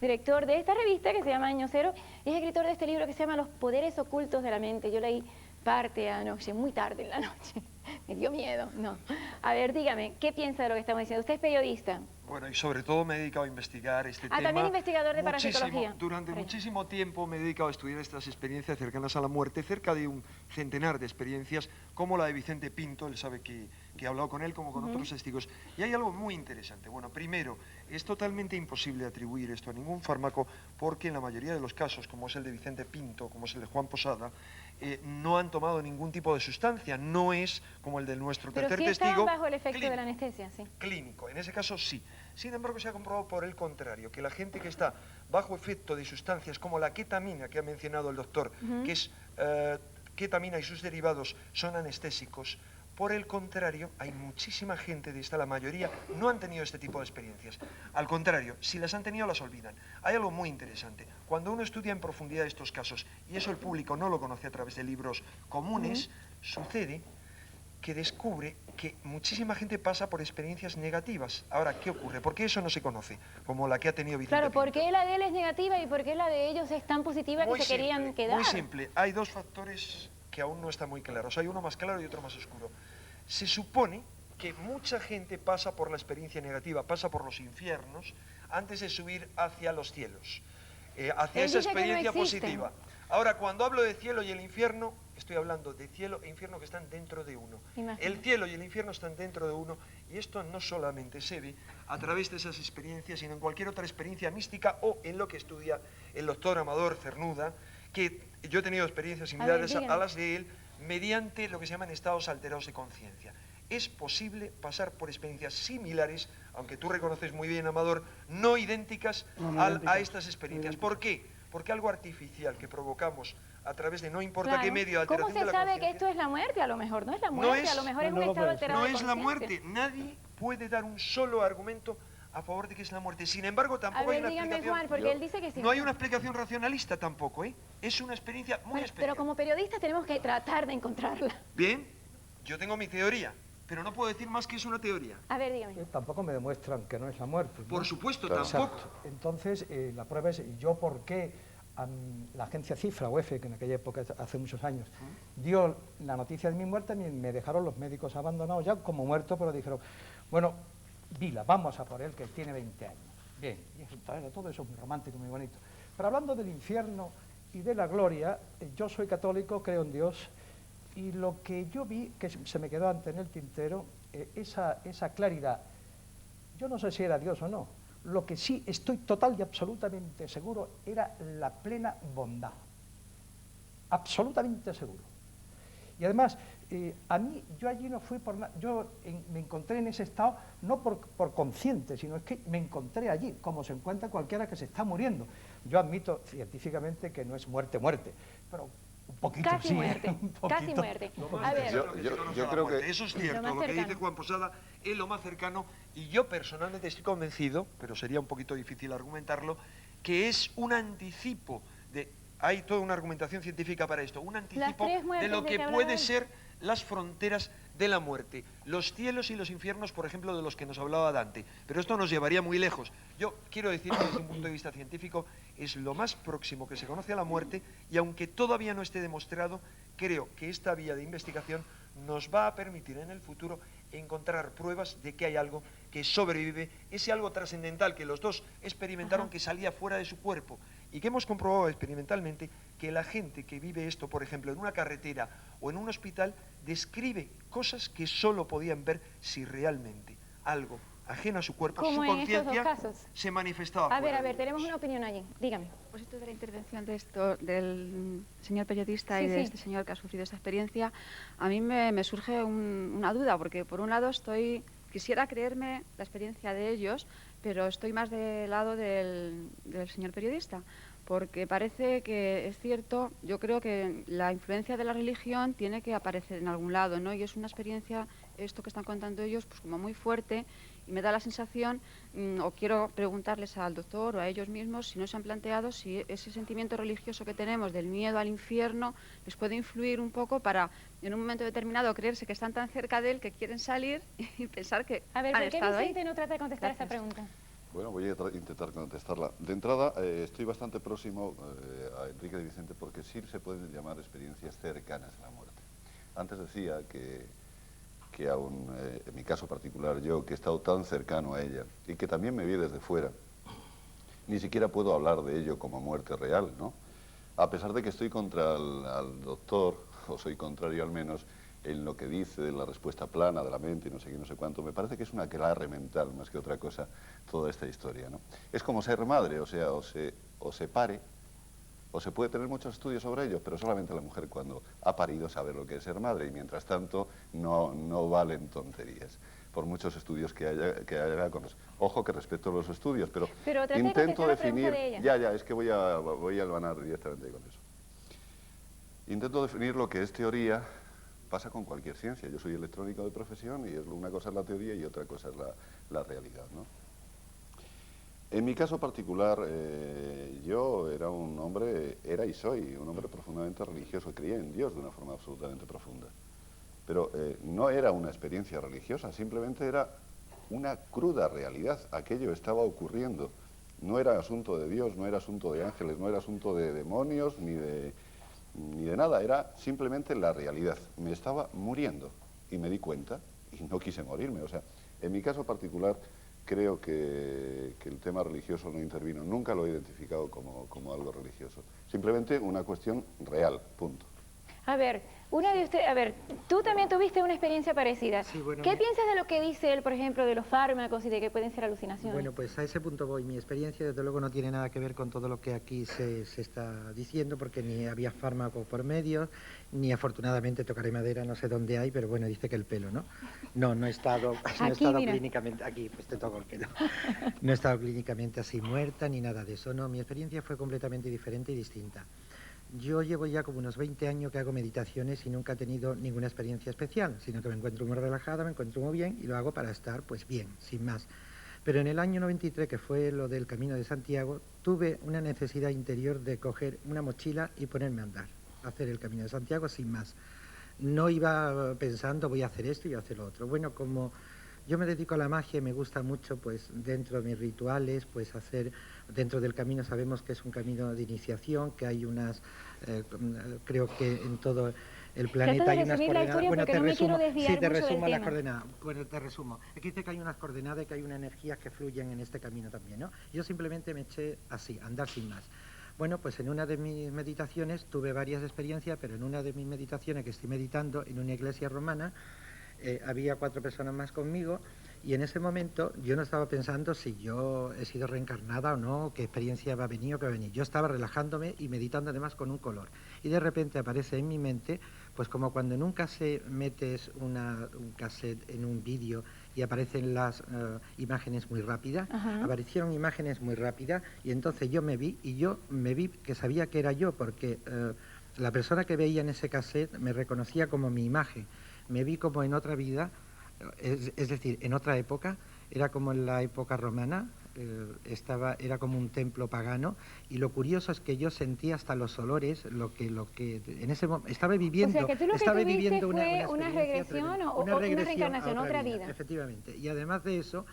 director de esta revista que se llama Año Cero, y es escritor de este libro que se llama Los poderes ocultos de la mente. Yo leí parte anoche, muy tarde en la noche. Me dio miedo, no. A ver, dígame, ¿qué piensa de lo que estamos diciendo? Usted es periodista. Bueno, y sobre todo me he dedicado a investigar este tema. También investigador de parapsicología. Durante muchísimo tiempo me he dedicado a estudiar estas experiencias cercanas a la muerte, cerca de un centenar de experiencias, como la de Vicente Pinto, él sabe que he hablado con él, como con otros testigos. Y hay algo muy interesante. Bueno, primero, es totalmente imposible atribuir esto a ningún fármaco, porque en la mayoría de los casos, como es el de Vicente Pinto, como es el de Juan Posada, no han tomado ningún tipo de sustancia, no es como el de nuestro tercer testigo. Pero sí estaban bajo el efecto de la anestesia, sí. Clínico, en ese caso sí. Sin embargo, se ha comprobado por el contrario, que la gente que está bajo efecto de sustancias como la ketamina, que ha mencionado el doctor, que es ketamina y sus derivados son anestésicos, por el contrario, hay muchísima gente de esta, la mayoría, no han tenido este tipo de experiencias. Al contrario, si las han tenido, las olvidan. Hay algo muy interesante. Cuando uno estudia en profundidad estos casos, y eso el público no lo conoce a través de libros comunes, sucede que descubre que muchísima gente pasa por experiencias negativas. Ahora, ¿qué ocurre? ¿Por qué eso no se conoce? Como la que ha tenido Vicente Claro, Pinto. ¿por qué la de él es negativa y por qué la de ellos es tan positiva que se querían quedar? Muy simple. Hay dos factores que aún no están muy claros. Hay uno más claro y otro más oscuro. Se supone que mucha gente pasa por la experiencia negativa, pasa por los infiernos, antes de subir hacia los cielos, hacia esa experiencia positiva. Ahora, cuando hablo de cielo y el infierno, estoy hablando de cielo e infierno que están dentro de uno. Imagínate. El cielo y el infierno están dentro de uno, y esto no solamente se ve a través de esas experiencias, sino en cualquier otra experiencia mística o en lo que estudia el doctor Amador Cernuda, que yo he tenido experiencias similares a las de él, mediante lo que se llaman estados alterados de conciencia. Es posible pasar por experiencias similares, aunque tú reconoces muy bien, Amador, no idénticas a estas experiencias. ¿Por qué? Porque algo artificial que provocamos a través de no importa qué medio de alteración de la conciencia... ¿Cómo se sabe que esto es la muerte? A lo mejor no es la muerte, a lo mejor es un estado alterado de conciencia. No es la muerte. Nadie puede dar un solo argumento a favor de que es la muerte. Sin embargo, tampoco hay una explicación... Juan, porque él dice que sí. No hay una explicación racionalista tampoco, ¿eh? Es una experiencia muy especial. Pero como periodistas tenemos que tratar de encontrarla. Bien, yo tengo mi teoría, pero no puedo decir más que es una teoría. A ver, dígame. Tampoco me demuestran que no es la muerte, ¿no? Por supuesto, Exacto. tampoco. Entonces, la prueba es yo por qué la agencia Cifra o EFE, que en aquella época, hace muchos años, dio la noticia de mi muerte, me dejaron los médicos abandonados ya como muerto, pero dijeron, bueno, Vila, vamos a por él, que tiene 20 años. Bien, y todo eso es muy romántico, muy bonito. Pero hablando del infierno y de la gloria, yo soy católico, creo en Dios, y lo que yo vi, que se me quedó ante en el tintero, esa claridad, yo no sé si era Dios o no, lo que sí estoy total y absolutamente seguro era la plena bondad, absolutamente seguro. Y además, yo allí no fui por nada, me encontré en ese estado no por consciente, sino es que me encontré allí, como se encuentra cualquiera que se está muriendo. Yo admito científicamente que no es muerte, pero un poquito casi sí. Muerte, un poquito. casi muerte. A ver, yo creo que eso es cierto, lo que dice Juan Posada es lo más cercano, y yo personalmente estoy convencido, pero sería un poquito difícil argumentarlo, que es un anticipo de... Hay toda una argumentación científica para esto, un anticipo de lo que puede ser las fronteras de la muerte, los cielos y los infiernos, por ejemplo, de los que nos hablaba Dante. Pero esto nos llevaría muy lejos. Yo quiero decir que desde un punto de vista científico es lo más próximo que se conoce a la muerte, y aunque todavía no esté demostrado, creo que esta vía de investigación nos va a permitir en el futuro encontrar pruebas de que hay algo que sobrevive, ese algo trascendental que los dos experimentaron, que salía fuera de su cuerpo, y que hemos comprobado experimentalmente que la gente que vive esto, por ejemplo, en una carretera o en un hospital, describe cosas que solo podían ver si realmente algo ajeno a su cuerpo, su conciencia, se manifestaba. A ver, tenemos una opinión allí, dígame. A propósito de la intervención de del señor periodista y de este señor que ha sufrido esta experiencia, a mí me surge una duda, porque por un lado quisiera creerme la experiencia de ellos, pero estoy más del lado del señor periodista, porque parece que es cierto, yo creo que la influencia de la religión tiene que aparecer en algún lado, ¿no? Y es una experiencia, esto que están contando ellos, pues como muy fuerte, y me da la sensación, o quiero preguntarles al doctor o a ellos mismos si no se han planteado si ese sentimiento religioso que tenemos del miedo al infierno les puede influir un poco para, en un momento determinado, creerse que están tan cerca de él que quieren salir y pensar que a ver, han ¿por qué estado Vicente ahí? no trata de contestar esta pregunta? Bueno, voy a intentar contestarla. De entrada, estoy bastante próximo a Enrique de Vicente porque sí se pueden llamar experiencias cercanas a la muerte. Antes decía que aún, en mi caso particular, yo que he estado tan cercano a ella y que también me vi desde fuera, ni siquiera puedo hablar de ello como muerte real, ¿no? A pesar de que estoy contra al doctor, o soy contrario al menos, en lo que dice de la respuesta plana de la mente y no sé qué, no sé cuánto, me parece que es una aquelarre mental más que otra cosa toda esta historia, ¿no? Es como ser madre, o sea, o se pare, o se puede tener muchos estudios sobre ello, pero solamente la mujer cuando ha parido sabe lo que es ser madre y mientras tanto no valen tonterías, por muchos estudios que haya con eso. Ojo que respeto los estudios, pero intento definir... Es que voy a albanar directamente con eso. Intento definir lo que es teoría. Pasa con cualquier ciencia. Yo soy electrónico de profesión y una cosa es la teoría y otra cosa es la realidad, ¿no? En mi caso particular, yo era un hombre, era y soy un hombre profundamente religioso, creía en Dios de una forma absolutamente profunda. Pero no era una experiencia religiosa, simplemente era una cruda realidad. Aquello estaba ocurriendo. No era asunto de Dios, no era asunto de ángeles, no era asunto de demonios, ni de nada, era simplemente la realidad. Me estaba muriendo y me di cuenta y no quise morirme. O sea, en mi caso particular creo que el tema religioso no intervino. Nunca lo he identificado como algo religioso. Simplemente una cuestión real, punto. A ver, tú también tuviste una experiencia parecida. Sí, bueno, ¿Qué piensas de lo que dice él, por ejemplo, de los fármacos y de que pueden ser alucinaciones? Bueno, pues a ese punto voy. Mi experiencia, desde luego, no tiene nada que ver con todo lo que aquí se está diciendo, porque ni había fármacos por medio, ni afortunadamente, tocaré madera, no sé dónde hay, pero bueno, dice que el pelo, ¿no? No he estado clínicamente, aquí, pues te toco el pelo. No he estado clínicamente así muerta, ni nada de eso, no. Mi experiencia fue completamente diferente y distinta. Yo llevo ya como unos 20 años que hago meditaciones y nunca he tenido ninguna experiencia especial, sino que me encuentro muy relajada, me encuentro muy bien y lo hago para estar pues bien, sin más. Pero en el año 93, que fue lo del Camino de Santiago, tuve una necesidad interior de coger una mochila y ponerme a andar, hacer el Camino de Santiago sin más. No iba pensando voy a hacer esto y voy a hacer lo otro. Bueno, como yo me dedico a la magia y me gusta mucho, pues dentro de mis rituales, pues hacer, dentro del camino sabemos que es un camino de iniciación, que hay unas, creo que en todo el planeta hay unas coordenadas. Bueno, te resumo, sí, te resumo las coordenadas. Bueno, te resumo. Aquí dice que hay unas coordenadas y que hay unas energías que fluyen en este camino también, ¿no? Yo simplemente me eché así, a andar sin más. Bueno, pues en una de mis meditaciones tuve varias experiencias, pero en una de mis meditaciones que estoy meditando en una iglesia romana, había 4 personas más conmigo y en ese momento yo no estaba pensando si yo he sido reencarnada o no, qué experiencia va a venir o qué va a venir. Yo estaba relajándome y meditando además con un color. Y de repente aparece en mi mente, pues como cuando en un cassette metes un cassette en un vídeo y aparecen las imágenes muy rápidas, aparecieron imágenes muy rápidas y entonces yo me vi que sabía que era yo porque la persona que veía en ese cassette me reconocía como mi imagen. Me vi como en otra vida, es decir, en otra época, era como en la época romana, era como un templo pagano, y lo curioso es que yo sentía hasta los olores, lo que en ese momento estaba viviendo. O sea, que tú lo que tuviste fue una regresión o una reencarnación, otra vida. Efectivamente, y además de eso,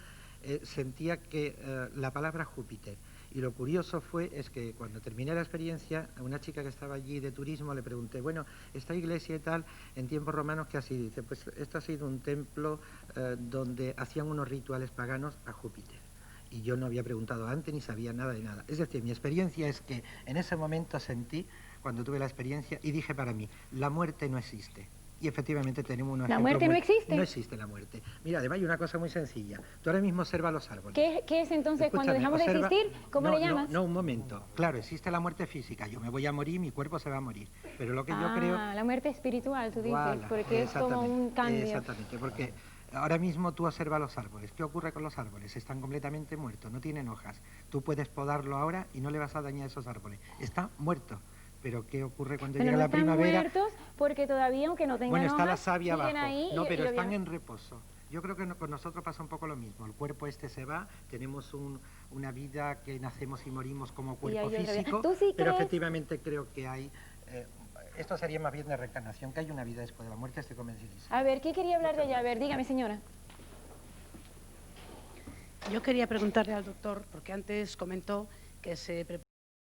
sentía que la palabra Júpiter. Y lo curioso es que cuando terminé la experiencia, a una chica que estaba allí de turismo le pregunté, bueno, esta iglesia y tal, en tiempos romanos, ¿qué ha sido? Dice, pues esto ha sido un templo donde hacían unos rituales paganos a Júpiter. Y yo no había preguntado antes ni sabía nada de nada. Es decir, mi experiencia es que en ese momento sentí, cuando tuve la experiencia, y dije para mí, la muerte no existe. Y efectivamente tenemos un ejemplo. ¿La muerte no existe? No existe la muerte. Mira, además hay una cosa muy sencilla. Tú ahora mismo observas los árboles. ¿Qué es entonces cuando dejamos de existir? ¿Cómo le llamas? No, un momento. Claro, existe la muerte física. Yo me voy a morir, mi cuerpo se va a morir. Pero lo que yo creo... la muerte espiritual, tú dices, porque es como un cambio. Exactamente, porque ahora mismo tú observas los árboles. ¿Qué ocurre con los árboles? Están completamente muertos, no tienen hojas. Tú puedes podarlo ahora y no le vas a dañar esos árboles. Está muerto. Pero ¿qué ocurre cuando llega la primavera? Están muertos porque todavía, aunque no tengan bueno, está hojas, la savia abajo. Ahí no, pero están en reposo. Yo creo que con nosotros pasa un poco lo mismo. El cuerpo se va, tenemos una vida que nacemos y morimos como cuerpo físico, pero efectivamente creo que hay... esto sería más bien de reencarnación, que hay una vida después de la muerte, estoy convencidísimo. A ver, ¿qué quería hablar de ella? A ver, dígame, señora. Yo quería preguntarle al doctor, porque antes comentó que se